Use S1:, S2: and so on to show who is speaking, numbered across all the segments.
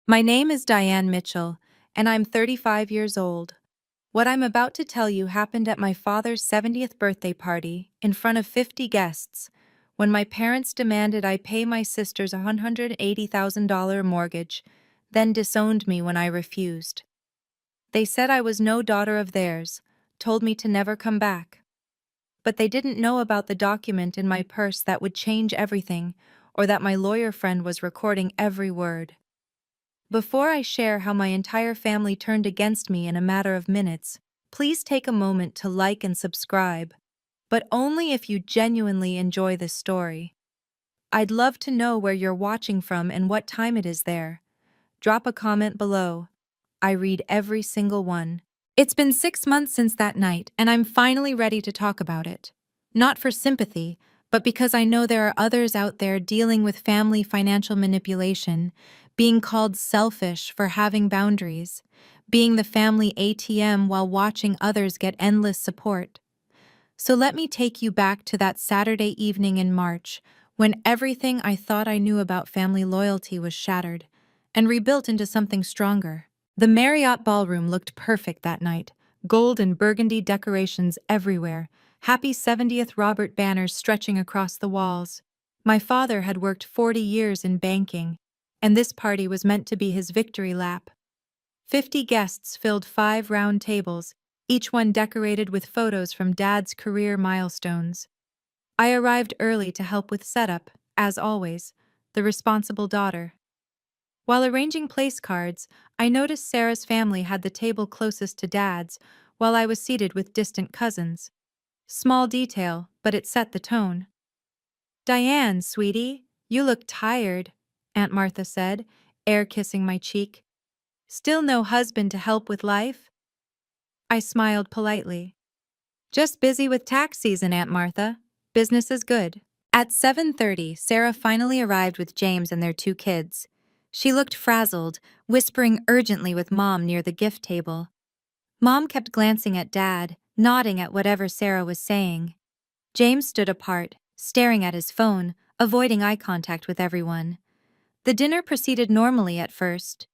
S1: My name is Diane Mitchell, and I'm 35 years old. What I'm about to tell you happened at my father's 70th birthday party in front of 50 guests when my parents demanded I pay my sister's $180,000 mortgage, then disowned me when I refused. They said I was no daughter of theirs, told me to never come back. But they didn't know about the document in my purse that would change everything, or that my lawyer friend was recording every word. Before I share how my entire family turned against me in a matter of minutes, please take a moment to like and subscribe, but only if you genuinely enjoy this story. I'd love to know where you're watching from and what time it is there. Drop a comment below. I read every single one. It's been 6 months since that night, and I'm finally ready to talk about it. Not for sympathy, but because I know there are others out there dealing with family financial manipulation, being called selfish for having boundaries, being the family ATM while watching others get endless support. So let me take you back to that Saturday evening in March, when everything I thought I knew about family loyalty was shattered and rebuilt into something stronger. The Marriott ballroom looked perfect that night, gold and burgundy decorations everywhere, happy 70th Robert banners stretching across the walls. My father had worked 40 years in banking, and this party was meant to be his victory lap. 50 guests filled 5 round tables, each one decorated with photos from Dad's career milestones. I arrived early to help with setup, as always, the responsible daughter. While arranging place cards, I noticed Sarah's family had the table closest to Dad's, while I was seated with distant cousins. Small detail, but it set the tone. "Diane, sweetie, you look tired," Aunt Martha said, air kissing my cheek. "Still no husband to help with life?" I smiled politely. "Just busy with tax season, Aunt Martha. Business is good." At 7:30, Sarah finally arrived with James and their 2 kids. She looked frazzled, whispering urgently with Mom near the gift table. Mom kept glancing at Dad, nodding at whatever Sarah was saying. James stood apart, staring at his phone, avoiding eye contact with everyone. The dinner proceeded normally at first.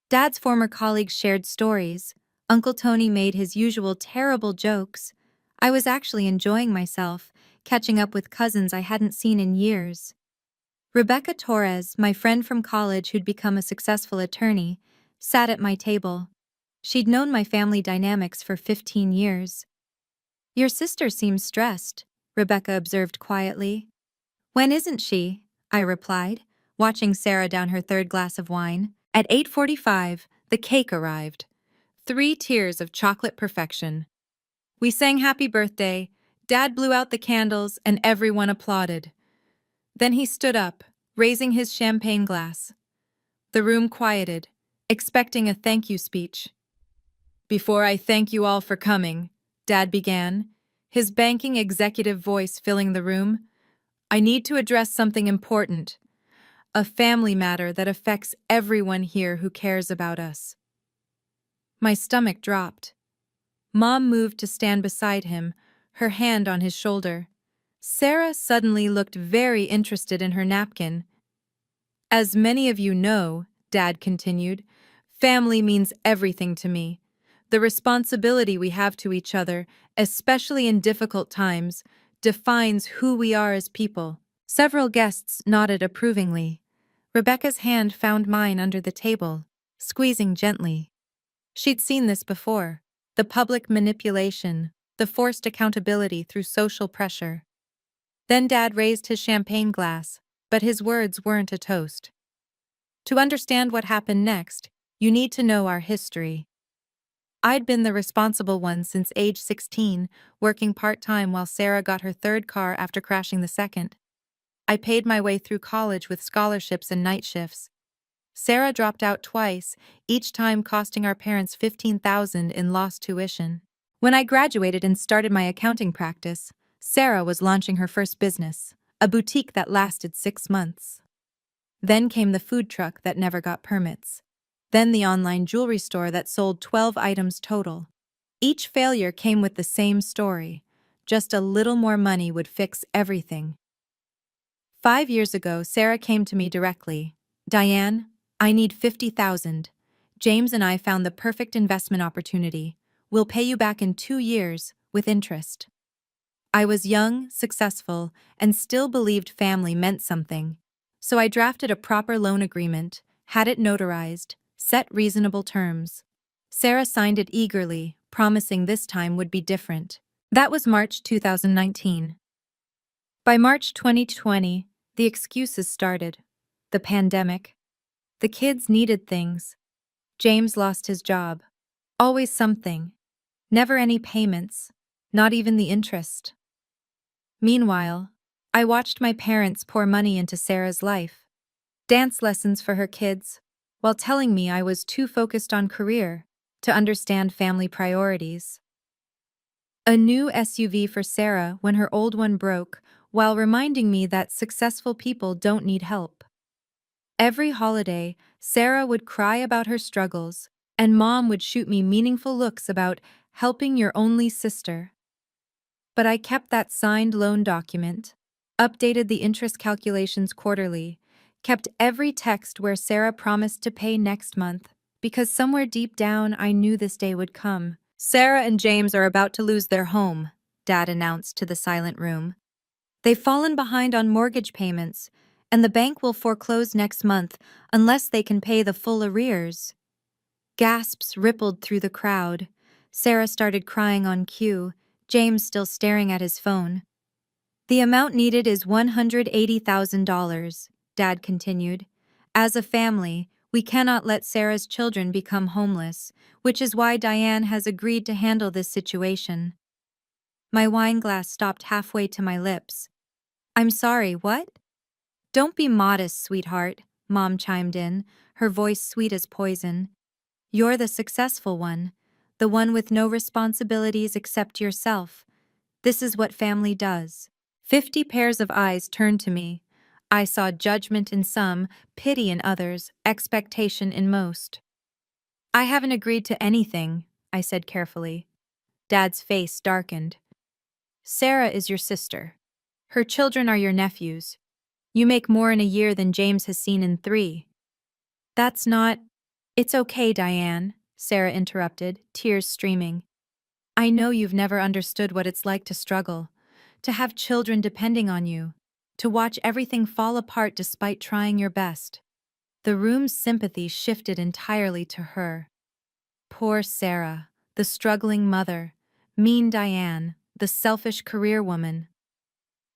S1: Dad's former colleagues shared stories. Uncle Tony made his usual terrible jokes. I was actually enjoying myself, catching up with cousins I hadn't seen in years. Rebecca Torres, my friend from college who'd become a successful attorney, sat at my table. She'd known my family dynamics for 15 years. "Your sister seems stressed," Rebecca observed quietly. "When isn't she?" I replied, watching Sarah down her 3rd glass of wine. At 8:45, the cake arrived. 3 tiers of chocolate perfection. We sang happy birthday, Dad blew out the candles, and everyone applauded. Then he stood up, raising his champagne glass. The room quieted, expecting a thank you speech. "Before I thank you all for coming," Dad began, his banking executive voice filling the room, "I need to address something important, a family matter that affects everyone here who cares about us." My stomach dropped. Mom moved to stand beside him, her hand on his shoulder. Sarah suddenly looked very interested in her napkin. "As many of you know," Dad continued, "family means everything to me. The responsibility we have to each other, especially in difficult times, defines who we are as people." Several guests nodded approvingly. Rebecca's hand found mine under the table, squeezing gently. She'd seen this before, the public manipulation, the forced accountability through social pressure. Then Dad raised his champagne glass, but his words weren't a toast. To understand what happened next, you need to know our history. I'd been the responsible one since age 16, working part-time while Sarah got her 3rd car after crashing the 2nd. I paid my way through college with scholarships and night shifts. Sarah dropped out twice, each time costing our parents $15,000 in lost tuition. When I graduated and started my accounting practice, Sarah was launching her first business, a boutique that lasted 6 months. Then came the food truck that never got permits. Then the online jewelry store that sold 12 items total. Each failure came with the same story. Just a little more money would fix everything. 5 years ago, Sarah came to me directly. "Diane, I need 50,000. James and I found the perfect investment opportunity. We'll pay you back in 2 years, with interest. I was young, successful, and still believed family meant something. So I drafted a proper loan agreement, had it notarized, set reasonable terms. Sarah signed it eagerly, promising this time would be different. That was March 2019. By March 2020, the excuses started. The pandemic. The kids needed things. James lost his job. Always something. Never any payments. Not even the interest. Meanwhile, I watched my parents pour money into Sarah's life. Dance lessons for her kids, while telling me I was too focused on career to understand family priorities. A new SUV for Sarah when her old one broke, while reminding me that successful people don't need help. Every holiday, Sarah would cry about her struggles, and Mom would shoot me meaningful looks about helping your only sister. But I kept that signed loan document, updated the interest calculations quarterly, kept every text where Sarah promised to pay next month, because somewhere deep down I knew this day would come. Sarah and James are about to lose their home, Dad announced to the silent room. They've fallen behind on mortgage payments, and the bank will foreclose next month unless they can pay the full arrears. Gasps rippled through the crowd. Sarah started crying on cue, James still staring at his phone. The amount needed is $180,000, Dad continued. As a family, we cannot let Sarah's children become homeless, which is why Diane has agreed to handle this situation. My wine glass stopped halfway to my lips. I'm sorry, what? Don't be modest, sweetheart, Mom chimed in, her voice sweet as poison. You're the successful one, the one with no responsibilities except yourself. This is what family does. 50 pairs of eyes turned to me. I saw judgment in some, pity in others, expectation in most. I haven't agreed to anything, I said carefully. Dad's face darkened. Sarah is your sister. Her children are your nephews. You make more in a year than James has seen in 3. That's not— It's okay, Diane, Sarah interrupted, tears streaming. I know you've never understood what it's like to struggle, to have children depending on you, to watch everything fall apart despite trying your best. The room's sympathy shifted entirely to her. Poor Sarah, the struggling mother, mean Diane, the selfish career woman.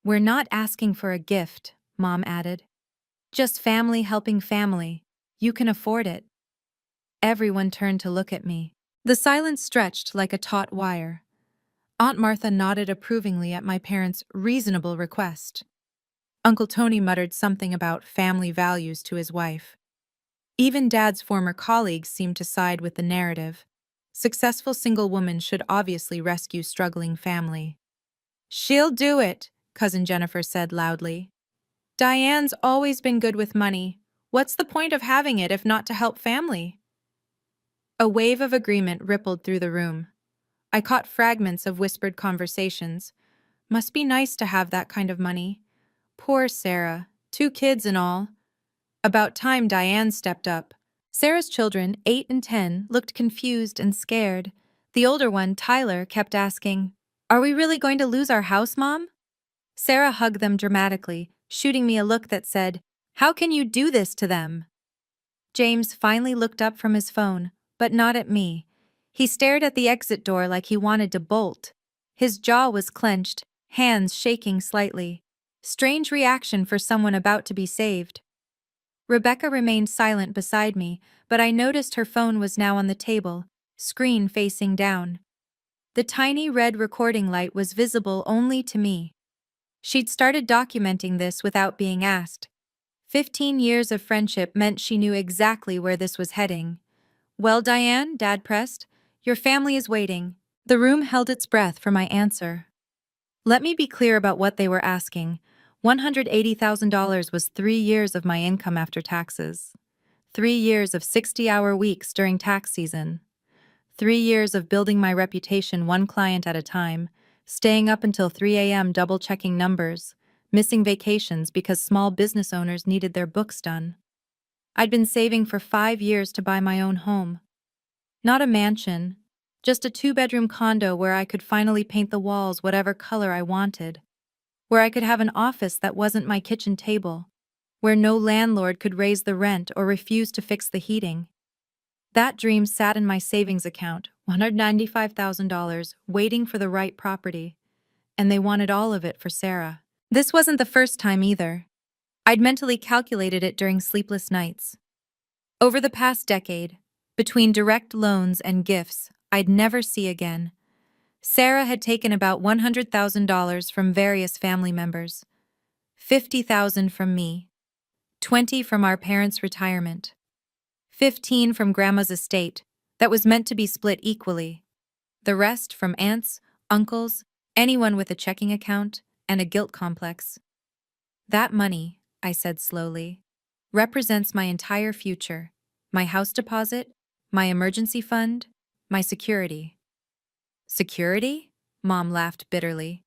S1: We're not asking for a gift, Mom added. Just family helping family. You can afford it. Everyone turned to look at me. The silence stretched like a taut wire. Aunt Martha nodded approvingly at my parents' reasonable request. Uncle Tony muttered something about family values to his wife. Even Dad's former colleagues seemed to side with the narrative. Successful single woman should obviously rescue struggling family. She'll do it, Cousin Jennifer said loudly. Diane's always been good with money. What's the point of having it if not to help family? A wave of agreement rippled through the room. I caught fragments of whispered conversations. Must be nice to have that kind of money. Poor Sarah, 2 kids and all. About time Diane stepped up. Sarah's children, 8 and 10, looked confused and scared. The older one, Tyler, kept asking, Are we really going to lose our house, Mom? Sarah hugged them dramatically, shooting me a look that said, How can you do this to them? James finally looked up from his phone, but not at me. He stared at the exit door like he wanted to bolt. His jaw was clenched, hands shaking slightly. Strange reaction for someone about to be saved. Rebecca remained silent beside me, but I noticed her phone was now on the table, screen facing down. The tiny red recording light was visible only to me. She'd started documenting this without being asked. 15 years of friendship meant she knew exactly where this was heading. Well, Diane, Dad pressed, your family is waiting. The room held its breath for my answer. Let me be clear about what they were asking. $180,000 was 3 years of my income after taxes. 3 years of 60-hour weeks during tax season. 3 years of building my reputation one client at a time, staying up until 3 a.m. double-checking numbers, missing vacations because small business owners needed their books done. I'd been saving for 5 years to buy my own home. Not a mansion, just a two-bedroom condo where I could finally paint the walls whatever color I wanted, where I could have an office that wasn't my kitchen table, where no landlord could raise the rent or refuse to fix the heating. That dream sat in my savings account, $195,000, waiting for the right property, and they wanted all of it for Sarah. This wasn't the first time either. I'd mentally calculated it during sleepless nights. Over the past decade, between direct loans and gifts I'd never see again, Sarah had taken about $100,000 from various family members, $50,000 from me, $20,000 from our parents' retirement, $15,000 from Grandma's estate that was meant to be split equally, the rest from aunts, uncles, anyone with a checking account, and a guilt complex. That money, I said slowly, represents my entire future, my house deposit, my emergency fund, my security. Security? Mom laughed bitterly.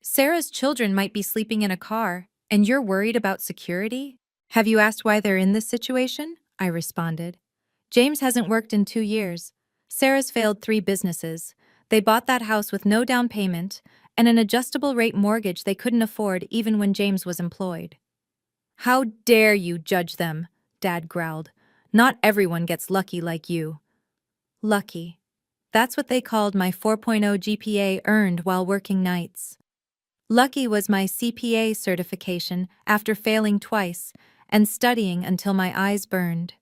S1: Sarah's children might be sleeping in a car, and you're worried about security? Have you asked why they're in this situation? I responded. James hasn't worked in 2 years. Sarah's failed 3 businesses. They bought that house with no down payment and an adjustable rate mortgage they couldn't afford even when James was employed. How dare you judge them? Dad growled. Not everyone gets lucky like you. Lucky. That's what they called my 4.0 GPA earned while working nights. Lucky was my CPA certification after failing twice and studying until my eyes burned.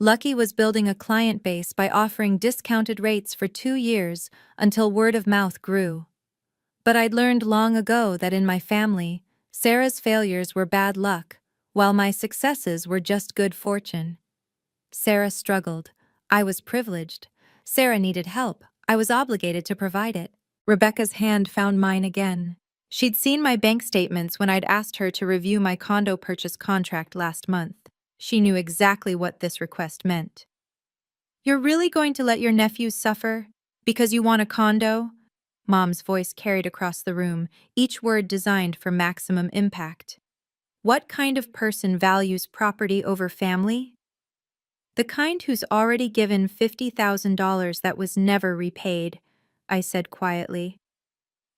S1: Lucky was building a client base by offering discounted rates for 2 years until word of mouth grew. But I'd learned long ago that in my family, Sarah's failures were bad luck, while my successes were just good fortune. Sarah struggled. I was privileged. Sarah needed help. I was obligated to provide it. Rebecca's hand found mine again. She'd seen my bank statements when I'd asked her to review my condo purchase contract last month. She knew exactly what this request meant. You're really going to let your nephews suffer because you want a condo? Mom's voice carried across the room, each word designed for maximum impact. What kind of person values property over family? The kind who's already given $50,000 that was never repaid, I said quietly.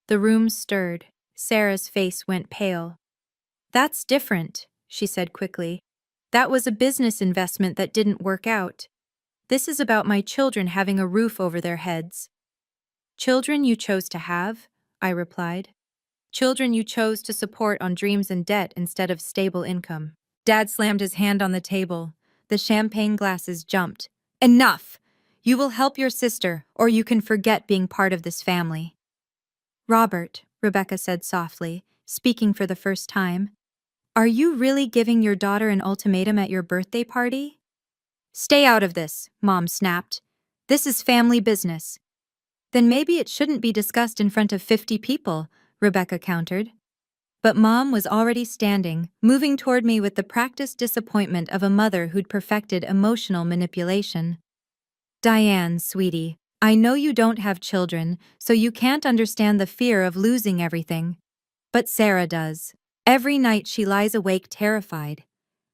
S1: The room stirred. Sarah's face went pale. That's different, she said quickly. That was a business investment that didn't work out. This is about my children having a roof over their heads. Children you chose to have, I replied. Children you chose to support on dreams and debt instead of stable income. Dad slammed his hand on the table. The champagne glasses jumped. Enough! You will help your sister, or you can forget being part of this family. Robert, Rebecca said softly, speaking for the first time, are you really giving your daughter an ultimatum at your birthday party? Stay out of this, Mom snapped. This is family business. Then maybe it shouldn't be discussed in front of 50 people, Rebecca countered. But Mom was already standing, moving toward me with the practiced disappointment of a mother who'd perfected emotional manipulation. Diane, sweetie, I know you don't have children, so you can't understand the fear of losing everything. But Sarah does. Every night she lies awake terrified.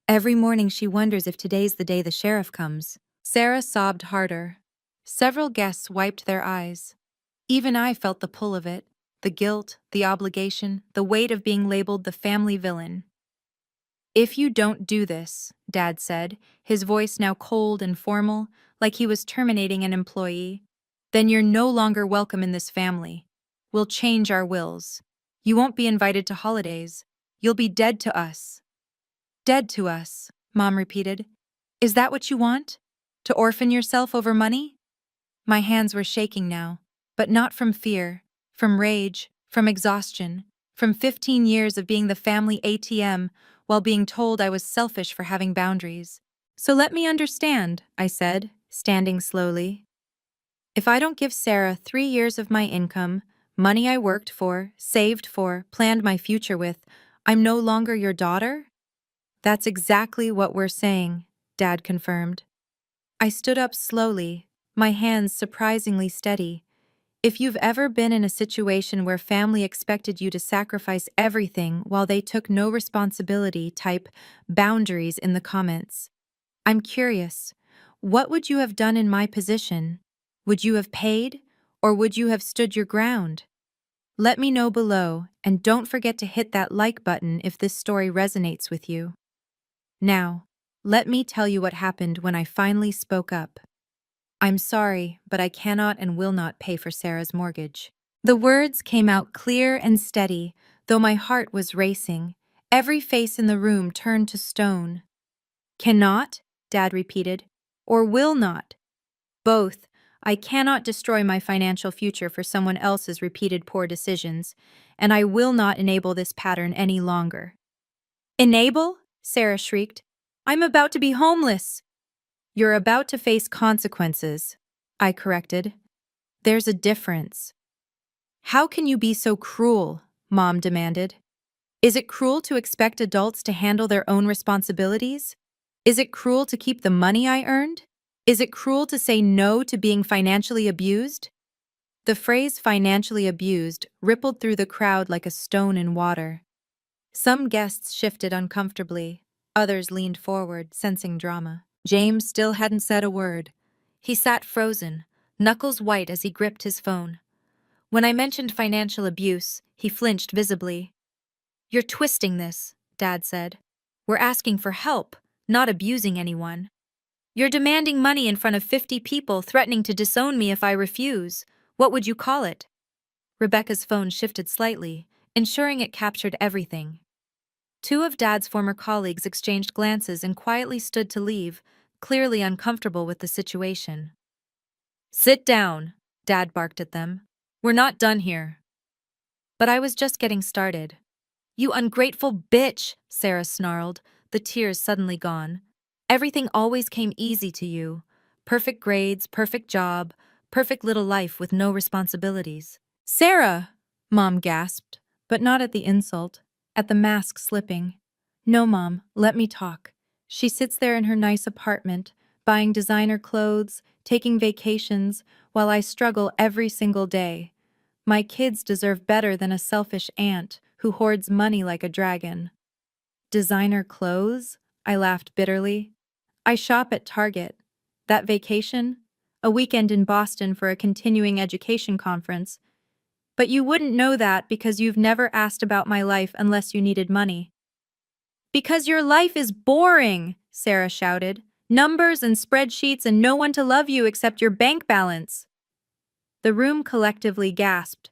S1: Every morning she wonders if today's the day the sheriff comes. Sarah sobbed harder. Several guests wiped their eyes. Even I felt the pull of it, the guilt, the obligation, the weight of being labeled the family villain. If you don't do this, Dad said, his voice now cold and formal, like he was terminating an employee, then you're no longer welcome in this family. We'll change our wills. You won't be invited to holidays. You'll be dead to us. Dead to us, Mom repeated. Is that what you want? To orphan yourself over money? My hands were shaking now, but not from fear, from rage, from exhaustion, from 15 years of being the family ATM while being told I was selfish for having boundaries. So let me understand, I said, standing slowly. If I don't give Sarah 3 years of my income, money I worked for, saved for, planned my future with, I'm no longer your daughter? That's exactly what we're saying, Dad confirmed. I stood up slowly, my hands surprisingly steady. If you've ever been in a situation where family expected you to sacrifice everything while they took no responsibility, type boundaries in the comments. I'm curious. What would you have done in my position? Would you have paid, or would you have stood your ground? Let me know below, and don't forget to hit that like button if this story resonates with you. Now, let me tell you what happened when I finally spoke up. I'm sorry, but I cannot and will not pay for Sarah's mortgage. The words came out clear and steady, though my heart was racing. Every face in the room turned to stone. Cannot, Dad repeated, or will not. Both. I cannot destroy my financial future for someone else's repeated poor decisions, and I will not enable this pattern any longer. Enable? Sarah shrieked. I'm about to be homeless. You're about to face consequences, I corrected. There's a difference. How can you be so cruel? Mom demanded. Is it cruel to expect adults to handle their own responsibilities? Is it cruel to keep the money I earned? Is it cruel to say no to being financially abused? The phrase financially abused rippled through the crowd like a stone in water. Some guests shifted uncomfortably, others leaned forward, sensing drama. James still hadn't said a word. He sat frozen, knuckles white as he gripped his phone. When I mentioned financial abuse, he flinched visibly. You're twisting this, Dad said. We're asking for help, not abusing anyone. You're demanding money in front of 50 people, threatening to disown me if I refuse. What would you call it? Rebecca's phone shifted slightly, ensuring it captured everything. Two of Dad's former colleagues exchanged glances and quietly stood to leave, clearly uncomfortable with the situation. Sit down, Dad barked at them. We're not done here. But I was just getting started. You ungrateful bitch, Sarah snarled, the tears suddenly gone. Everything always came easy to you. Perfect grades, perfect job, perfect little life with no responsibilities. Sarah! Mom gasped, but not at the insult, at the mask slipping. No, Mom, let me talk. She sits there in her nice apartment, buying designer clothes, taking vacations, while I struggle every single day. My kids deserve better than a selfish aunt who hoards money like a dragon. Designer clothes? I laughed bitterly. I shop at Target. That vacation? A weekend in Boston for a continuing education conference. But you wouldn't know that because you've never asked about my life unless you needed money. Because your life is boring, Sarah shouted. Numbers and spreadsheets and no one to love you except your bank balance. The room collectively gasped.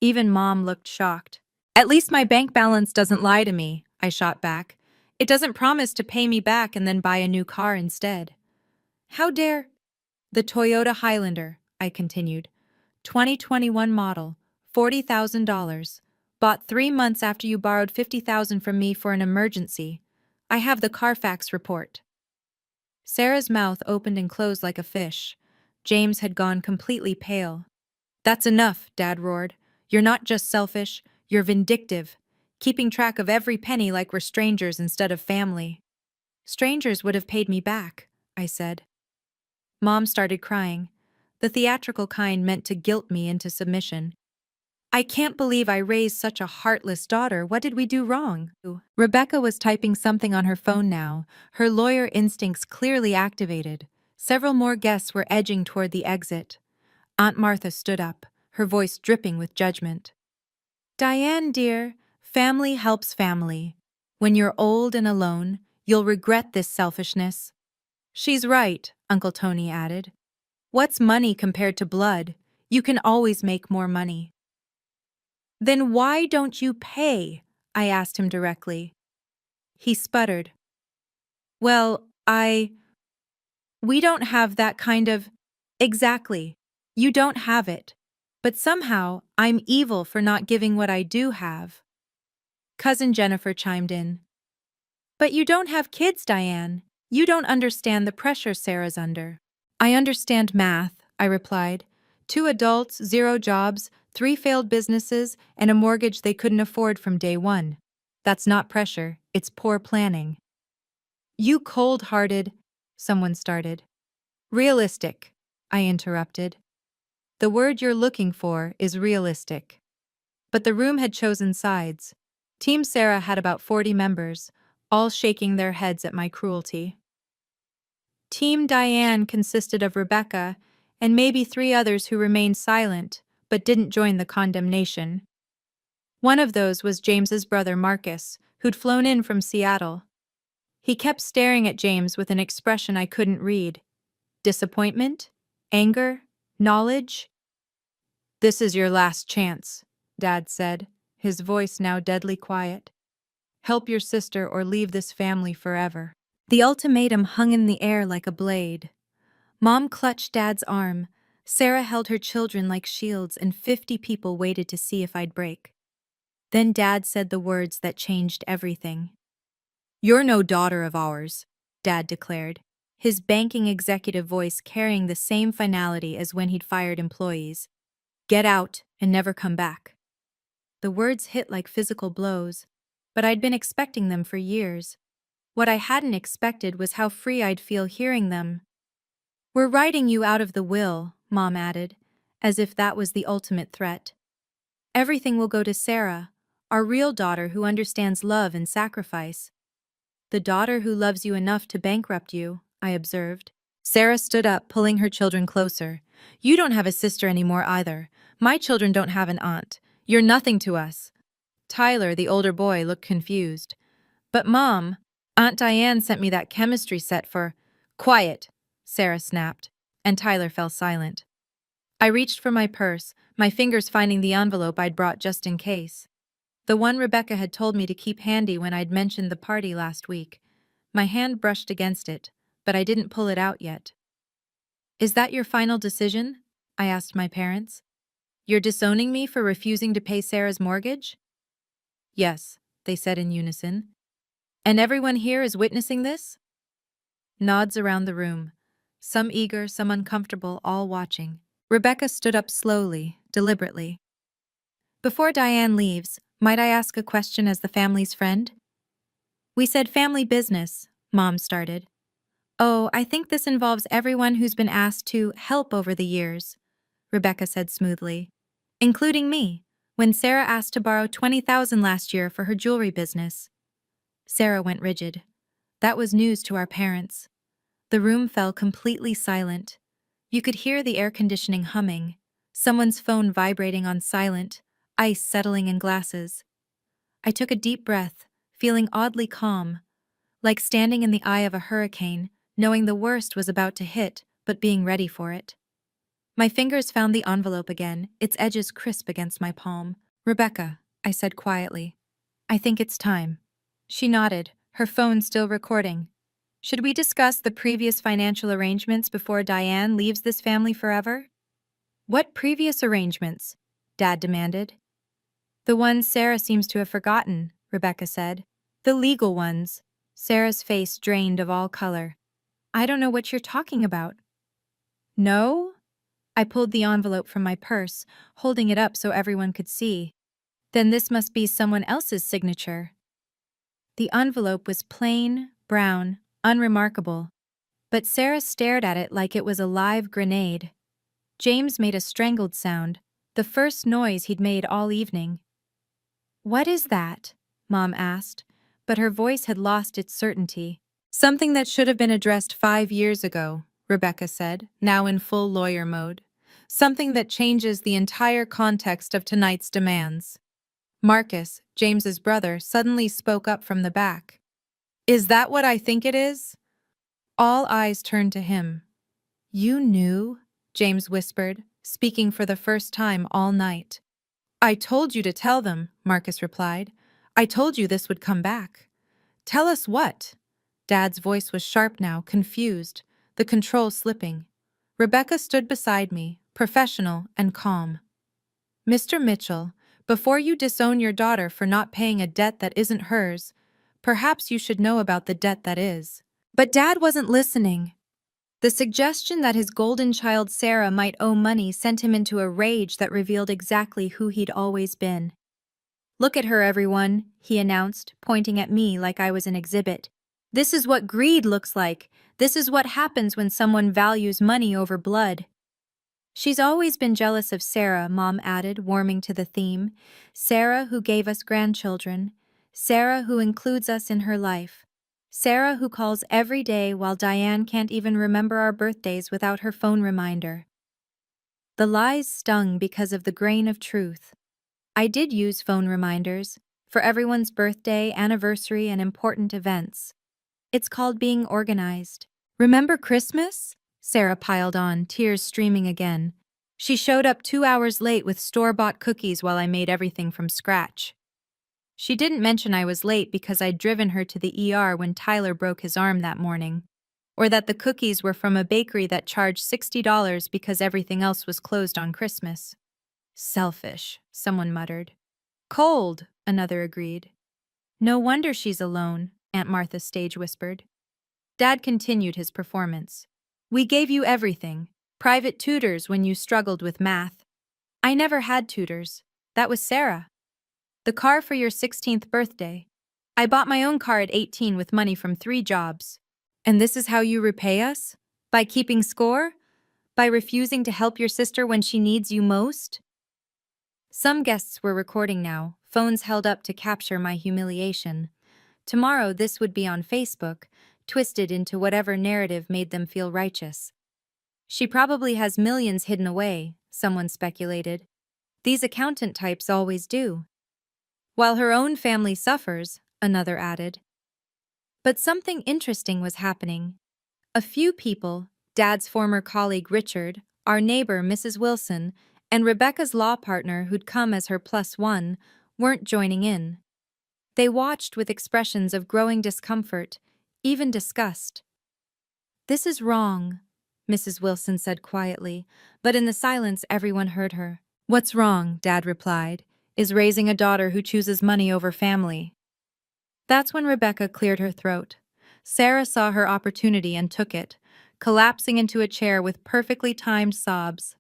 S1: Even Mom looked shocked. At least my bank balance doesn't lie to me, I shot back. It doesn't promise to pay me back and then buy a new car instead. How dare— The Toyota Highlander, I continued. 2021 model, $40,000. Bought 3 months after you borrowed $50,000 from me for an emergency. I have the Carfax report. Sarah's mouth opened and closed like a fish. James had gone completely pale. That's enough, Dad roared. You're not just selfish, you're vindictive, keeping track of every penny like we're strangers instead of family. Strangers would have paid me back, I said. Mom started crying, the theatrical kind meant to guilt me into submission. I can't believe I raised such a heartless daughter. What did we do wrong? Rebecca was typing something on her phone now, her lawyer instincts clearly activated. Several more guests were edging toward the exit. Aunt Martha stood up, her voice dripping with judgment. Diane, dear, family helps family. When you're old and alone, you'll regret this selfishness. She's right, Uncle Tony added. What's money compared to blood? You can always make more money. Then why don't you pay? I asked him directly. He sputtered. Well, we don't have that kind of— Exactly. You don't have it. But somehow, I'm evil for not giving what I do have. Cousin Jennifer chimed in. But you don't have kids, Diane. You don't understand the pressure Sarah's under. I understand math, I replied. 2 adults, 0 jobs, 3 failed businesses, and a mortgage they couldn't afford from day one. That's not pressure, it's poor planning. You cold-hearted— someone started. Realistic, I interrupted. The word you're looking for is realistic. But the room had chosen sides. Team Sarah had about 40 members, all shaking their heads at my cruelty. Team Diane consisted of Rebecca and maybe 3 others who remained silent but didn't join the condemnation. One of those was James's brother Marcus, who'd flown in from Seattle. He kept staring at James with an expression I couldn't read. Disappointment? Anger? Knowledge? "This is your last chance," Dad said, his voice now deadly quiet. "Help your sister or leave this family forever." The ultimatum hung in the air like a blade. Mom clutched Dad's arm, Sarah held her children like shields, and 50 people waited to see if I'd break. Then Dad said the words that changed everything. "You're no daughter of ours," Dad declared, his banking executive voice carrying the same finality as when he'd fired employees. "Get out and never come back." The words hit like physical blows, but I'd been expecting them for years. What I hadn't expected was how free I'd feel hearing them. "We're writing you out of the will," Mom added, as if that was the ultimate threat. "Everything will go to Sarah, our real daughter who understands love and sacrifice." "The daughter who loves you enough to bankrupt you," I observed. Sarah stood up, pulling her children closer. "You don't have a sister anymore either. My children don't have an aunt. You're nothing to us." Tyler, the older boy, looked confused. "But Mom, Aunt Diane sent me that chemistry set for—" "Quiet," Sarah snapped, and Tyler fell silent. I reached for my purse, my fingers finding the envelope I'd brought just in case. The one Rebecca had told me to keep handy when I'd mentioned the party last week. My hand brushed against it, but I didn't pull it out yet. "Is that your final decision?" I asked my parents. "You're disowning me for refusing to pay Sarah's mortgage?" "Yes," they said in unison. "And everyone here is witnessing this?" Nods around the room. Some eager, some uncomfortable, all watching. Rebecca stood up slowly, deliberately. "Before Diane leaves, might I ask a question as the family's friend?" "We said family business," Mom started. "Oh, I think this involves everyone who's been asked to help over the years," Rebecca said smoothly. "Including me, when Sarah asked to borrow $20,000 last year for her jewelry business." Sarah went rigid. That was news to our parents. The room fell completely silent. You could hear the air conditioning humming, someone's phone vibrating on silent, ice settling in glasses. I took a deep breath, feeling oddly calm, like standing in the eye of a hurricane, knowing the worst was about to hit, but being ready for it. My fingers found the envelope again, its edges crisp against my palm. "Rebecca," I said quietly, "I think it's time." She nodded, her phone still recording. "Should we discuss the previous financial arrangements before Diane leaves this family forever?" "What previous arrangements?" Dad demanded. "The ones Sarah seems to have forgotten," Rebecca said. "The legal ones." Sarah's face drained of all color. "I don't know what you're talking about." "No?" I pulled the envelope from my purse, holding it up so everyone could see. "Then this must be someone else's signature." The envelope was plain, brown, unremarkable, but Sarah stared at it like it was a live grenade. James made a strangled sound, the first noise he'd made all evening. "What is that?" Mom asked, but her voice had lost its certainty. "Something that should have been addressed 5 years ago," Rebecca said, now in full lawyer mode. "Something that changes the entire context of tonight's demands." Marcus, James's brother, suddenly spoke up from the back. "Is that what I think it is?" All eyes turned to him. "You knew?" James whispered, speaking for the first time all night. "I told you to tell them," Marcus replied. "I told you this would come back." "Tell us what?" Dad's voice was sharp now, confused, the control slipping. Rebecca stood beside me, professional and calm. "Mr. Mitchell, before you disown your daughter for not paying a debt that isn't hers, perhaps you should know about the debt that is." But Dad wasn't listening. The suggestion that his golden child Sarah might owe money sent him into a rage that revealed exactly who he'd always been. "Look at her, everyone," he announced, pointing at me like I was an exhibit. "This is what greed looks like. This is what happens when someone values money over blood." "She's always been jealous of Sarah," Mom added, warming to the theme. "Sarah who gave us grandchildren. Sarah who includes us in her life. Sarah, who calls every day while Diane can't even remember our birthdays without her phone reminder. The lies stung because of the grain of truth. I did use phone reminders for everyone's birthday, anniversary, and important events. It's called being organized. Remember Christmas? Sarah piled on, tears streaming again. She showed up 2 hours late with store-bought cookies while I made everything from scratch. She didn't mention I was late because I'd driven her to the ER when Tyler broke his arm that morning, or that the cookies were from a bakery that charged $60 because everything else was closed on Christmas. Selfish, someone muttered. Cold, another agreed. No wonder she's alone, Aunt Martha stage whispered. Dad continued his performance. We gave you everything. Private tutors when you struggled with math. I never had tutors. That was Sarah. The car for your 16th birthday. I bought my own car at 18 with money from 3 jobs. And this is how you repay us? By keeping score? By refusing to help your sister when she needs you most? Some guests were recording now, phones held up to capture my humiliation. Tomorrow this would be on Facebook, twisted into whatever narrative made them feel righteous. She probably has millions hidden away, someone speculated. These accountant types always do. While her own family suffers, another added. But something interesting was happening. A few people, Dad's former colleague Richard, our neighbor Mrs. Wilson, and Rebecca's law partner who'd come as her +1, weren't joining in. They watched with expressions of growing discomfort, even disgust. This is wrong, Mrs. Wilson said quietly, but in the silence everyone heard her. What's wrong, Dad replied, is raising a daughter who chooses money over family. That's when Rebecca cleared her throat. Sarah saw her opportunity and took it, collapsing into a chair with perfectly timed sobs.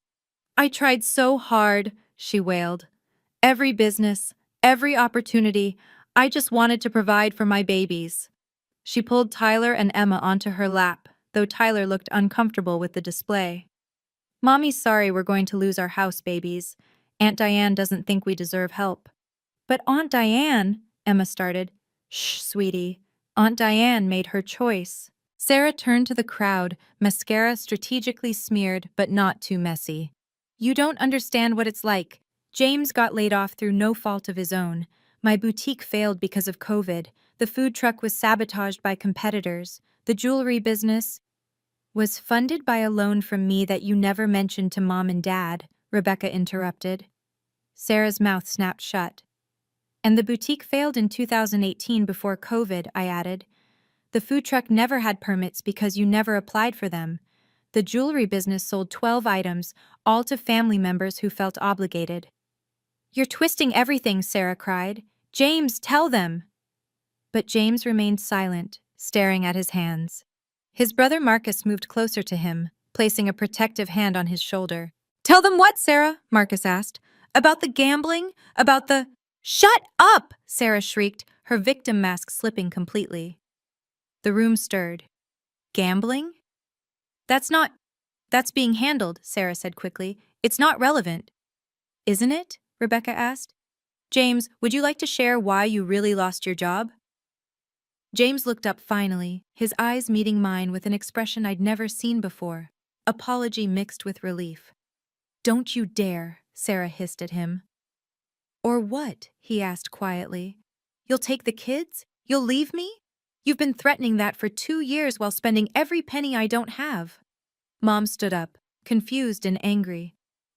S1: I tried so hard, she wailed. Every business, every opportunity, I just wanted to provide for my babies. She pulled Tyler and Emma onto her lap, though Tyler looked uncomfortable with the display. Mommy's sorry we're going to lose our house, babies. Aunt Diane doesn't think we deserve help. But Aunt Diane, Emma started. Shh, sweetie. Aunt Diane made her choice. Sarah turned to the crowd, mascara strategically smeared but not too messy. You don't understand what it's like. James got laid off through no fault of his own. My boutique failed because of COVID. The food truck was sabotaged by competitors. The jewelry business was funded by a loan from me that you never mentioned to Mom and Dad, Rebecca interrupted. Sarah's mouth snapped shut. And the boutique failed in 2018 before COVID, I added. The food truck never had permits because you never applied for them. The jewelry business sold 12 items, all to family members who felt obligated. You're twisting everything, Sarah cried. James, tell them! But James remained silent, staring at his hands. His brother Marcus moved closer to him, placing a protective hand on his shoulder. Tell them what, Sarah? Marcus asked. About the gambling? About the… Shut up! Sarah shrieked, her victim mask slipping completely. The room stirred. Gambling? That's being handled, Sarah said quickly. It's not relevant. Isn't it? Rebecca asked. James, would you like to share why you really lost your job? James looked up finally, his eyes meeting mine with an expression I'd never seen before. Apology mixed with relief. Don't you dare, Sarah hissed at him. Or what? He asked quietly. You'll take the kids? You'll leave me? You've been threatening that for 2 years while spending every penny I don't have. Mom stood up, confused and angry.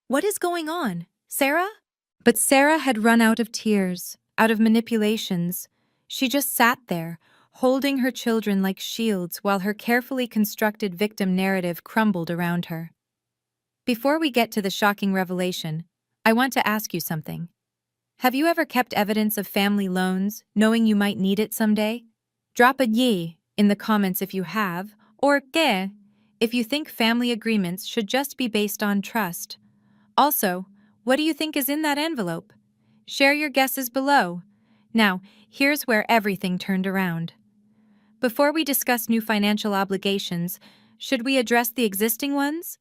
S1: What is going on, Sarah? But Sarah had run out of tears, out of manipulations. She just sat there, holding her children like shields while her carefully constructed victim narrative crumbled around her. Before we get to the shocking revelation, I want to ask you something. Have you ever kept evidence of family loans, knowing you might need it someday? Drop a ye in the comments if you have, or que if you think family agreements should just be based on trust. Also, what do you think is in that envelope? Share your guesses below. Now, here's where everything turned around. Before we discuss new financial obligations, should we address the existing ones?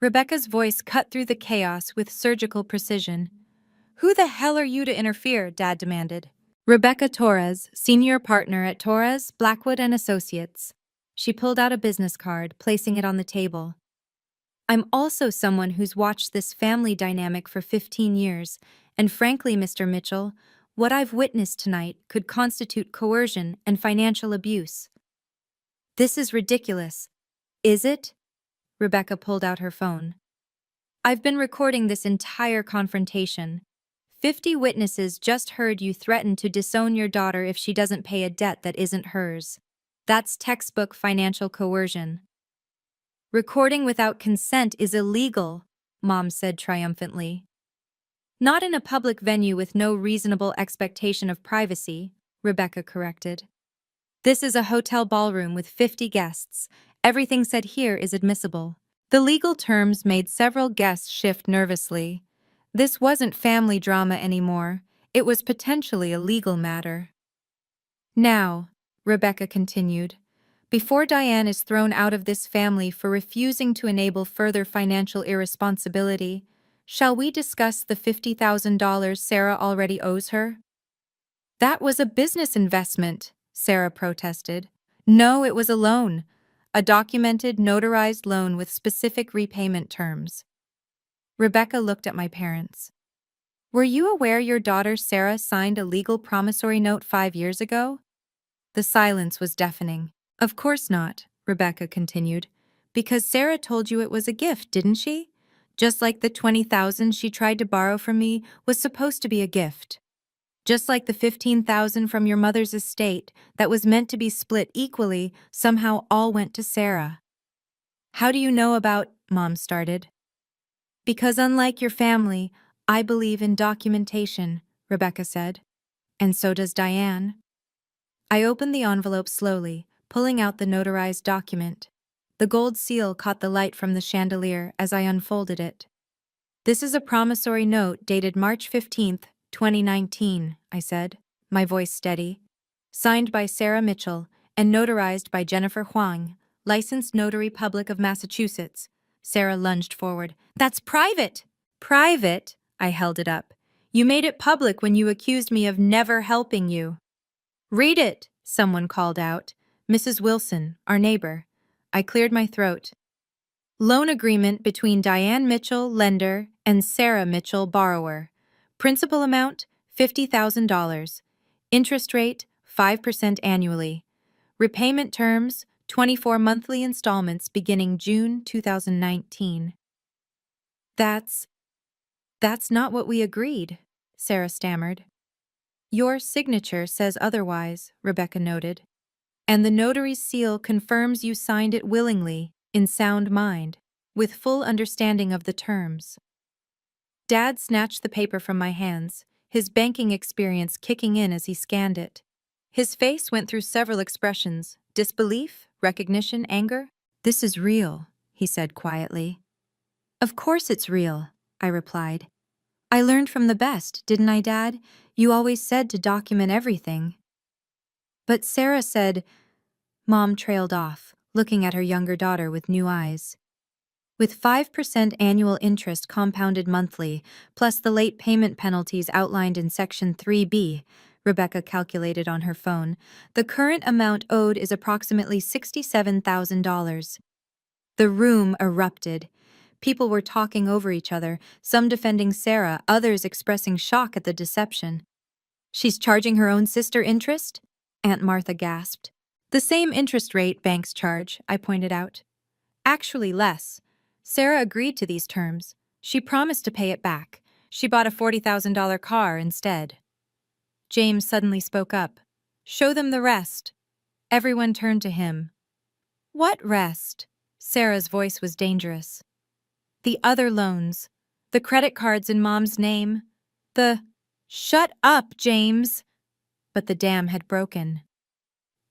S1: Rebecca's voice cut through the chaos with surgical precision. Who the hell are you to interfere? Dad demanded. Rebecca Torres, senior partner at Torres, Blackwood and Associates. She pulled out a business card, placing it on the table. I'm also someone who's watched this family dynamic for 15 years, and frankly, Mr. Mitchell, what I've witnessed tonight could constitute coercion and financial abuse. This is ridiculous. Is it? Rebecca pulled out her phone. I've been recording this entire confrontation. 50 witnesses just heard you threaten to disown your daughter if she doesn't pay a debt that isn't hers. That's textbook financial coercion. Recording without consent is illegal, Mom said triumphantly. Not in a public venue with no reasonable expectation of privacy, Rebecca corrected. This is a hotel ballroom with 50 guests. Everything said here is admissible. The legal terms made several guests shift nervously. This wasn't family drama anymore. It was potentially a legal matter. Now, Rebecca continued, before Diane is thrown out of this family for refusing to enable further financial irresponsibility, shall we discuss the $50,000 Sarah already owes her? That was a business investment, Sarah protested. No, it was a loan. A documented, notarized loan with specific repayment terms. Rebecca looked at my parents. Were you aware your daughter Sarah signed a legal promissory note 5 years ago? The silence was deafening. Of course not, Rebecca continued. Because Sarah told you it was a gift, didn't she? Just like the $20,000 she tried to borrow from me was supposed to be a gift. Just like the $15,000 from your mother's estate that was meant to be split equally somehow all went to Sarah. How do you know about, Mom started. Because unlike your family, I believe in documentation, Rebecca said. And so does Diane. I opened the envelope slowly, pulling out the notarized document. The gold seal caught the light from the chandelier as I unfolded it. This is a promissory note dated March 15th, 2019, I said, my voice steady. Signed by Sarah Mitchell and notarized by Jennifer Huang, licensed notary public of Massachusetts. Sarah lunged forward. That's private! Private? I held it up. You made it public when you accused me of never helping you. Read it, someone called out. Mrs. Wilson, our neighbor. I cleared my throat. Loan agreement between Diane Mitchell, lender, and Sarah Mitchell, borrower. Principal amount, $50,000. Interest rate, 5% annually. Repayment terms, 24 monthly installments beginning June 2019. That's not what we agreed, Sarah stammered. Your signature says otherwise, Rebecca noted. And the notary's seal confirms you signed it willingly, in sound mind, with full understanding of the terms. Dad snatched the paper from my hands, his banking experience kicking in as he scanned it. His face went through several expressions: disbelief, recognition, anger. This is real, he said quietly. Of course it's real, I replied. I learned from the best, didn't I, Dad? You always said to document everything. But Sarah said, Mom trailed off, looking at her younger daughter with new eyes. With 5% annual interest compounded monthly, plus the late payment penalties outlined in Section 3B, Rebecca calculated on her phone, the current amount owed is approximately $67,000. The room erupted. People were talking over each other, some defending Sarah, others expressing shock at the deception. She's charging her own sister interest? Aunt Martha gasped. The same interest rate banks charge, I pointed out. Actually less. Sarah agreed to these terms. She promised to pay it back. She bought a $40,000 car instead. James suddenly spoke up. Show them the rest. Everyone turned to him. What rest? Sarah's voice was dangerous. The other loans. The credit cards in Mom's name. Shut up, James! But the dam had broken.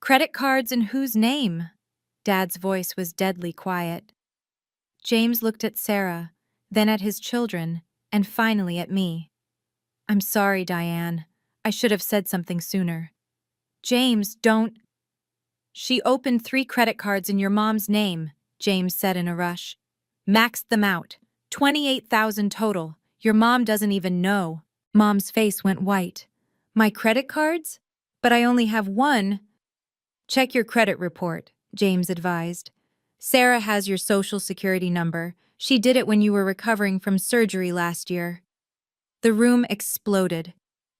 S1: Credit cards in whose name? Dad's voice was deadly quiet. James looked at Sarah, then at his children, and finally at me. I'm sorry, Diane. I should have said something sooner. James, don't. She opened 3 credit cards in your mom's name, James said in a rush. Maxed them out. 28,000 total. Your mom doesn't even know. Mom's face went white. My credit cards? But I only have one. Check your credit report, James advised. Sarah has your social security number. She did it when you were recovering from surgery last year. The room exploded.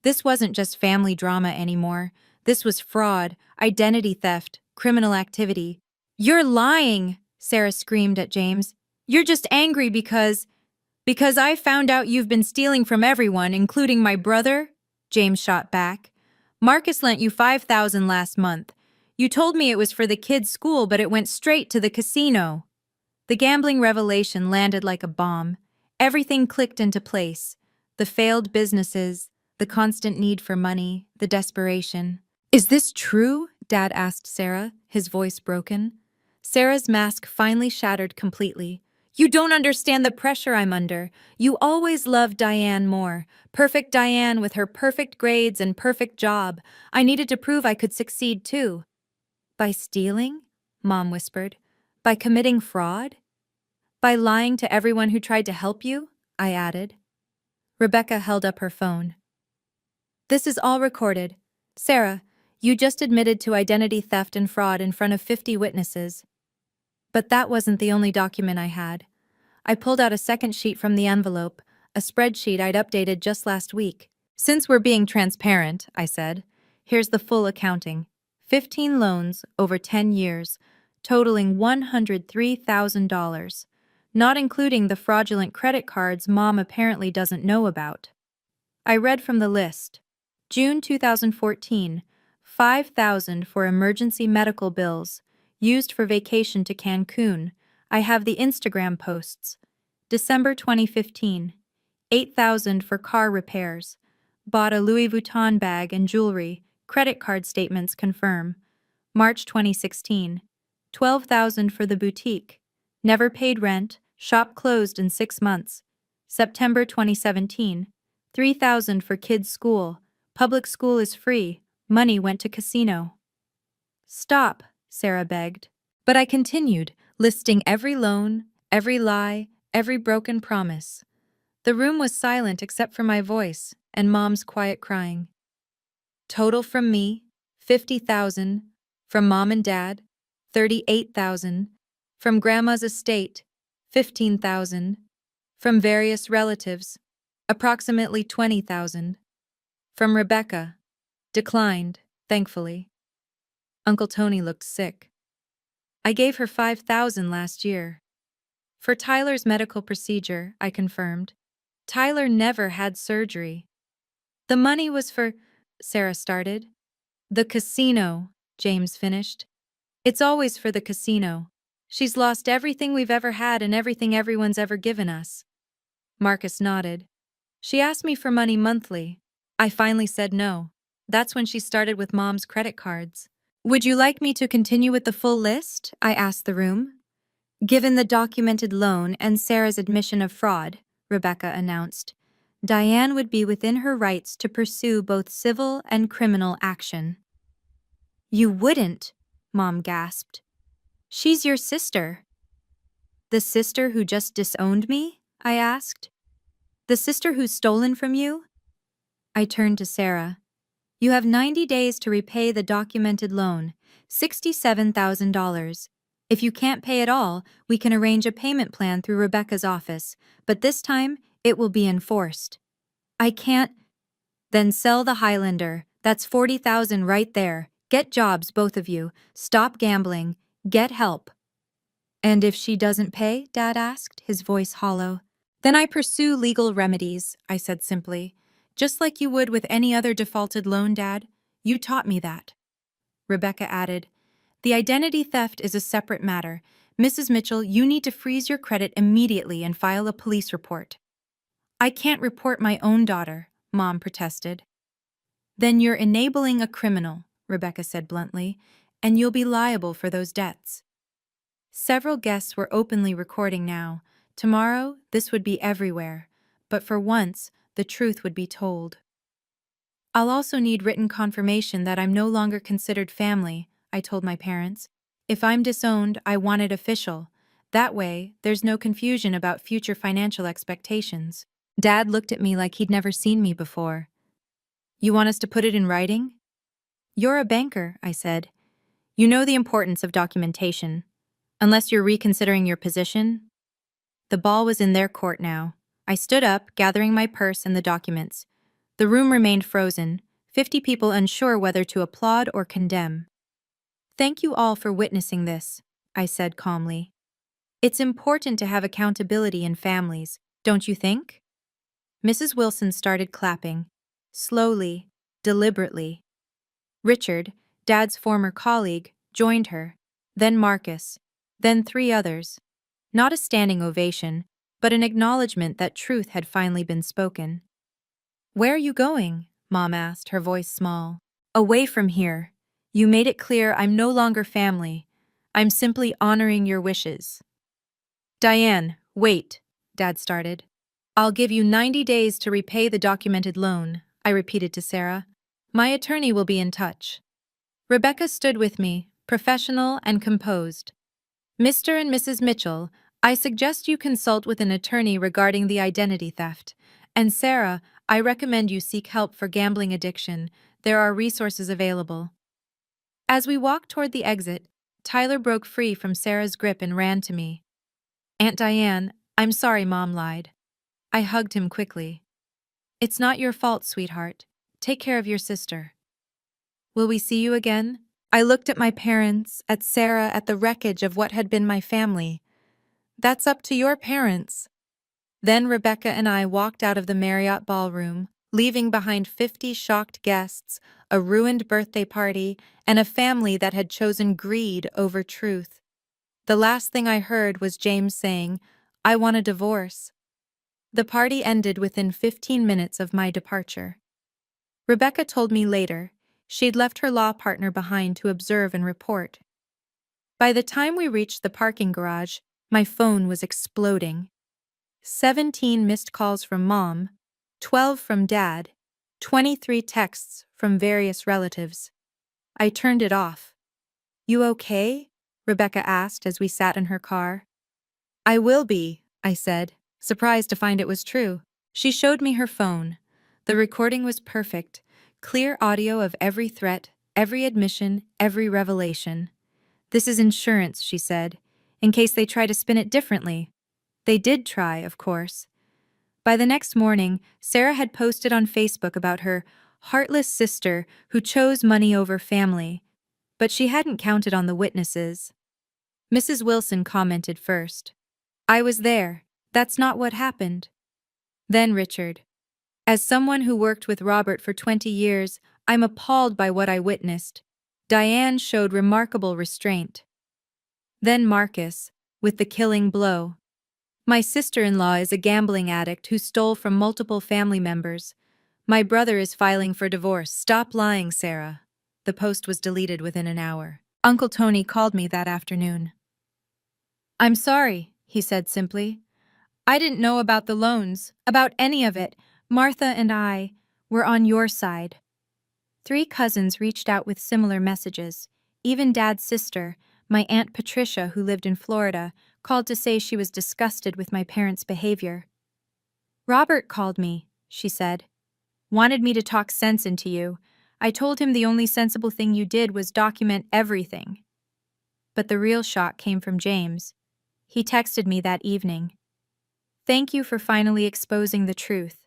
S1: This wasn't just family drama anymore. This was fraud, identity theft, criminal activity. You're lying, Sarah screamed at James. You're just angry because I found out you've been stealing from everyone, including my brother, James shot back. Marcus lent you $5,000 last month. You told me it was for the kids' school, but it went straight to the casino. The gambling revelation landed like a bomb. Everything clicked into place. The failed businesses, the constant need for money, the desperation. Is this true? Dad asked Sarah, his voice broken. Sarah's mask finally shattered completely. You don't understand the pressure I'm under. You always loved Diane more. Perfect Diane with her perfect grades and perfect job. I needed to prove I could succeed too. By stealing? Mom whispered. By committing fraud? By lying to everyone who tried to help you? I added. Rebecca held up her phone. This is all recorded. Sarah, you just admitted to identity theft and fraud in front of 50 witnesses. But that wasn't the only document I had. I pulled out a second sheet from the envelope, a spreadsheet I'd updated just last week. Since we're being transparent, I said, here's the full accounting. 15 loans over 10 years, totaling $103,000, not including the fraudulent credit cards Mom apparently doesn't know about. I read from the list. June 2014, $5,000 for emergency medical bills, used for vacation to Cancun. I have the Instagram posts. December 2015, $8,000 for car repairs. Bought a Louis Vuitton bag and jewelry. Credit card statements confirm. March 2016, $12,000 for the boutique. Never paid rent. Shop closed in 6 months. September 2017, $3,000 for kids' school. Public school is free. Money went to casino. Stop, Sarah begged. But I continued, listing every loan, every lie, every broken promise. The room was silent except for my voice and Mom's quiet crying. Total from me, $50,000. From Mom and Dad, $38,000. From Grandma's estate, $15,000. From various relatives, approximately $20,000. From Rebecca, declined, thankfully. Uncle Tony looked sick. I gave her $5,000 last year. For Tyler's medical procedure, I confirmed. Tyler never had surgery. The money was for, Sarah started. The casino, James finished. It's always for the casino. She's lost everything we've ever had and everything everyone's ever given us. Marcus nodded. She asked me for money monthly. I finally said no. That's when she started with Mom's credit cards. Would you like me to continue with the full list? I asked the room. Given the documented loan and Sarah's admission of fraud, Rebecca announced, Diane would be within her rights to pursue both civil and criminal action. You wouldn't, Mom gasped. She's your sister. The sister who just disowned me? I asked. The sister who's stolen from you? I turned to Sarah. You have 90 days to repay the documented loan, $67,000. If you can't pay it all, we can arrange a payment plan through Rebecca's office, but this time it will be enforced. I can't. Then sell the Highlander. That's $40,000 right there. Get jobs, both of you. Stop gambling. Get help. And if she doesn't pay? Dad asked, his voice hollow. Then I pursue legal remedies, I said simply. Just like you would with any other defaulted loan, Dad. You taught me that. Rebecca added, the identity theft is a separate matter. Mrs. Mitchell, you need to freeze your credit immediately and file a police report. I can't report my own daughter, Mom protested. Then you're enabling a criminal, Rebecca said bluntly, and you'll be liable for those debts. Several guests were openly recording now. Tomorrow, this would be everywhere, but for once, the truth would be told. I'll also need written confirmation that I'm no longer considered family, I told my parents. If I'm disowned, I want it official. That way, there's no confusion about future financial expectations. Dad looked at me like he'd never seen me before. You want us to put it in writing? You're a banker, I said. You know the importance of documentation. Unless you're reconsidering your position. The ball was in their court now. I stood up, gathering my purse and the documents. The room remained frozen, 50 people unsure whether to applaud or condemn. Thank you all for witnessing this, I said calmly. It's important to have accountability in families, don't you think? Mrs. Wilson started clapping, slowly, deliberately. Richard, Dad's former colleague, joined her, then Marcus, then 3 others. Not a standing ovation, but an acknowledgement that truth had finally been spoken. Where are you going? Mom asked, her voice small. Away from here. You made it clear I'm no longer family. I'm simply honoring your wishes. Diane, wait, Dad started. I'll give you 90 days to repay the documented loan, I repeated to Sarah. My attorney will be in touch. Rebecca stood with me, professional and composed. Mr. and Mrs. Mitchell, I suggest you consult with an attorney regarding the identity theft. And Sarah, I recommend you seek help for gambling addiction. There are resources available. As we walked toward the exit, Tyler broke free from Sarah's grip and ran to me. Aunt Diane, I'm sorry Mom lied. I hugged him quickly. It's not your fault, sweetheart. Take care of your sister. Will we see you again? I looked at my parents, at Sarah, at the wreckage of what had been my family. That's up to your parents. Then Rebecca and I walked out of the Marriott ballroom, leaving behind 50 shocked guests, a ruined birthday party, and a family that had chosen greed over truth. The last thing I heard was James saying, I want a divorce. The party ended within 15 minutes of my departure. Rebecca told me later she'd left her law partner behind to observe and report. By the time we reached the parking garage, my phone was exploding. 17 missed calls from Mom, 12 from Dad, 23 texts from various relatives. I turned it off. You okay? Rebecca asked as we sat in her car. I will be, I said, surprised to find it was true. She showed me her phone. The recording was perfect, clear audio of every threat, every admission, every revelation. This is insurance, she said, in case they try to spin it differently. They did try, of course. By the next morning, Sarah had posted on Facebook about her heartless sister who chose money over family, but she hadn't counted on the witnesses. Mrs. Wilson commented first. I was there. That's not what happened. Then Richard. As someone who worked with Robert for 20 years, I'm appalled by what I witnessed. Diane showed remarkable restraint. Then Marcus, with the killing blow. My sister-in-law is a gambling addict who stole from multiple family members. My brother is filing for divorce. Stop lying, Sarah. The post was deleted within an hour. Uncle Tony called me that afternoon. I'm sorry, he said simply. I didn't know about the loans, about any of it. Martha and I were on your side. 3 cousins reached out with similar messages. Even Dad's sister, my Aunt Patricia, who lived in Florida, called to say she was disgusted with my parents' behavior. Robert called me, she said. Wanted me to talk sense into you. I told him the only sensible thing you did was document everything. But the real shock came from James. He texted me that evening. Thank you for finally exposing the truth.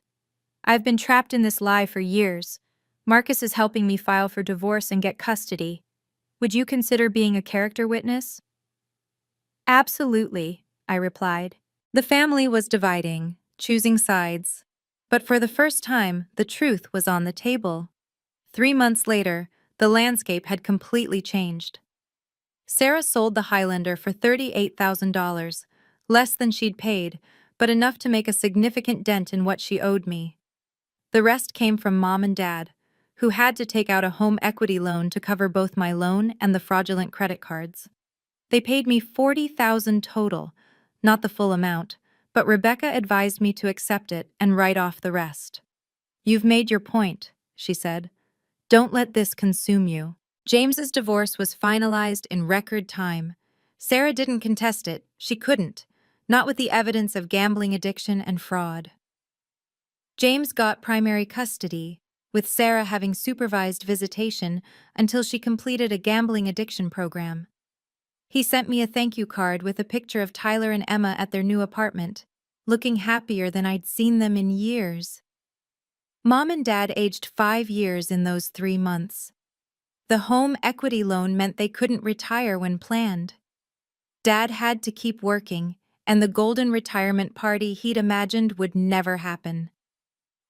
S1: I've been trapped in this lie for years. Marcus is helping me file for divorce and get custody. Would you consider being a character witness? Absolutely, I replied. The family was dividing, choosing sides. But for the first time, the truth was on the table. 3 months later, the landscape had completely changed. Sarah sold the Highlander for $38,000, less than she'd paid, but enough to make a significant dent in what she owed me. The rest came from Mom and Dad, who had to take out a home equity loan to cover both my loan and the fraudulent credit cards. They paid me $40,000 total, not the full amount, but Rebecca advised me to accept it and write off the rest. You've made your point, she said. Don't let this consume you. James's divorce was finalized in record time. Sarah didn't contest it. She couldn't, not with the evidence of gambling addiction and fraud. James got primary custody, with Sarah having supervised visitation until she completed a gambling addiction program. He sent me a thank you card with a picture of Tyler and Emma at their new apartment, looking happier than I'd seen them in years. Mom and Dad aged 5 years in those 3 months. The home equity loan meant they couldn't retire when planned. Dad had to keep working, and the golden retirement party he'd imagined would never happen.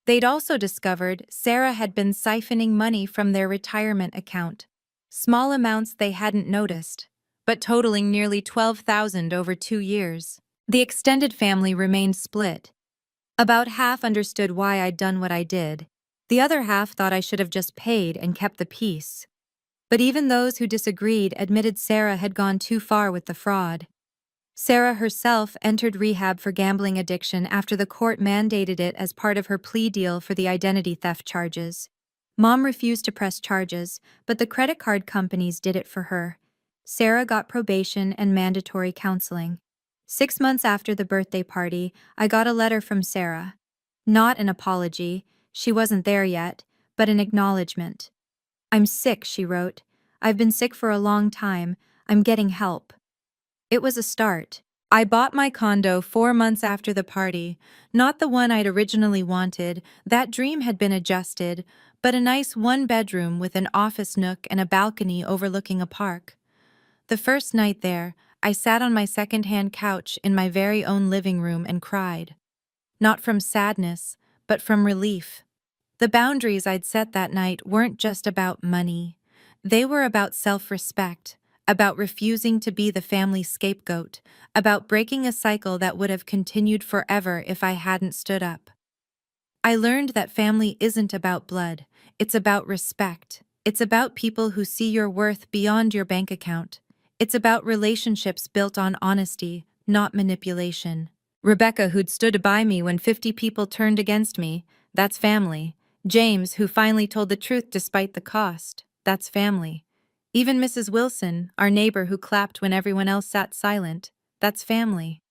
S1: They'd also discovered Sarah had been siphoning money from their retirement account, small amounts they hadn't noticed, but totaling nearly $12,000 over 2 years. The extended family remained split. About half understood why I'd done what I did. The other half thought I should have just paid and kept the peace. But even those who disagreed admitted Sarah had gone too far with the fraud. Sarah herself entered rehab for gambling addiction after the court mandated it as part of her plea deal for the identity theft charges. Mom refused to press charges, but the credit card companies did it for her. Sarah got probation and mandatory counseling. 6 months after the birthday party, I got a letter from Sarah. Not an apology, she wasn't there yet, but an acknowledgement. "I'm sick," she wrote. "I've been sick for a long time. I'm getting help." It was a start. I bought my condo 4 months after the party, not the one I'd originally wanted, that dream had been adjusted, but a nice 1-bedroom with an office nook and a balcony overlooking a park. The first night there, I sat on my second-hand couch in my very own living room and cried. Not from sadness, but from relief. The boundaries I'd set that night weren't just about money. They were about self-respect, about refusing to be the family scapegoat, about breaking a cycle that would have continued forever if I hadn't stood up. I learned that family isn't about blood, it's about respect. It's about people who see your worth beyond your bank account. It's about relationships built on honesty, not manipulation. Rebecca, who'd stood by me when 50 people turned against me, that's family. James, who finally told the truth despite the cost, that's family. Even Mrs. Wilson, our neighbor who clapped when everyone else sat silent, that's family.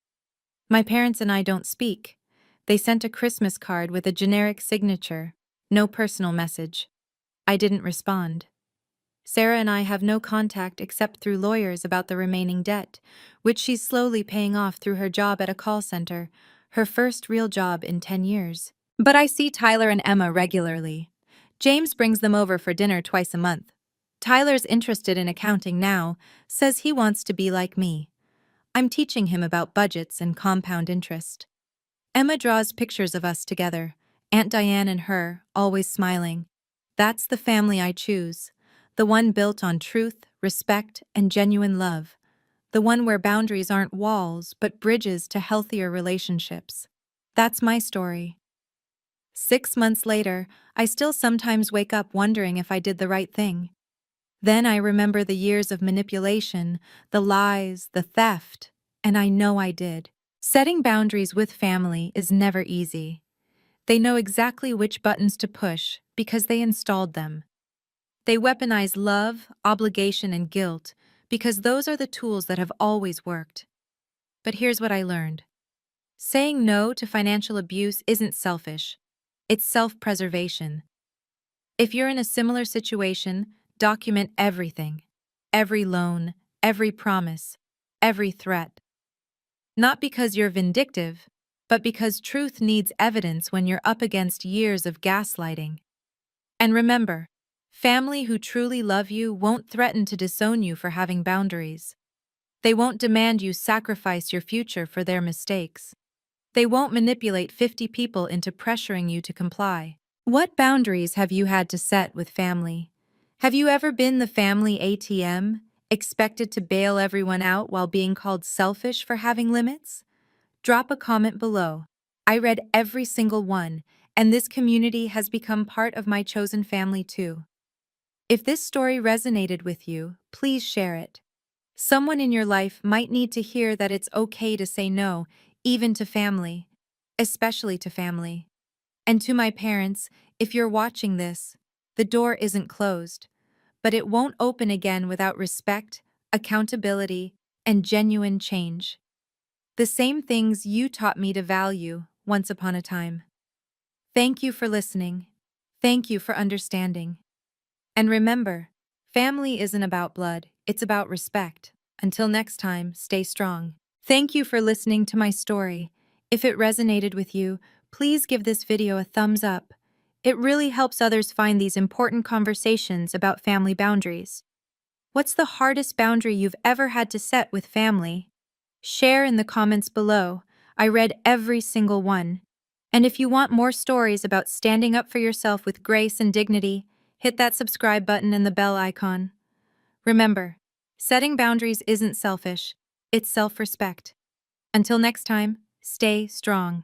S1: My parents and I don't speak. They sent a Christmas card with a generic signature, no personal message. I didn't respond. Sarah and I have no contact except through lawyers about the remaining debt, which she's slowly paying off through her job at a call center, her first real job in 10 years. But I see Tyler and Emma regularly. James brings them over for dinner twice a month. Tyler's interested in accounting now, says he wants to be like me. I'm teaching him about budgets and compound interest. Emma draws pictures of us together, Aunt Diane and her, always smiling. That's the family I choose, the one built on truth, respect, and genuine love, the one where boundaries aren't walls but bridges to healthier relationships. That's my story. 6 months later, I still sometimes wake up wondering if I did the right thing. Then I remember the years of manipulation, the lies, the theft, and I know I did. Setting boundaries with family is never easy. They know exactly which buttons to push because they installed them. They weaponize love, obligation, and guilt because those are the tools that have always worked. But here's what I learned. Saying no to financial abuse isn't selfish. It's self-preservation. If you're in a similar situation, document everything. Every loan, every promise, every threat. Not because you're vindictive, but because truth needs evidence when you're up against years of gaslighting. And remember, family who truly love you won't threaten to disown you for having boundaries. They won't demand you sacrifice your future for their mistakes. They won't manipulate 50 people into pressuring you to comply. What boundaries have you had to set with family? Have you ever been the family ATM, expected to bail everyone out while being called selfish for having limits? Drop a comment below. I read every single one, and this community has become part of my chosen family too. If this story resonated with you, please share it. Someone in your life might need to hear that it's okay to say no, even to family, especially to family. And to my parents, if you're watching this, the door isn't closed, but it won't open again without respect, accountability, and genuine change. The same things you taught me to value once upon a time. Thank you for listening. Thank you for understanding. And remember, family isn't about blood, it's about respect. Until next time, stay strong. Thank you for listening to my story. If it resonated with you, please give this video a thumbs up. It really helps others find these important conversations about family boundaries. What's the hardest boundary you've ever had to set with family? Share in the comments below. I read every single one. And if you want more stories about standing up for yourself with grace and dignity, hit that subscribe button and the bell icon. Remember, setting boundaries isn't selfish, it's self-respect. Until next time, stay strong.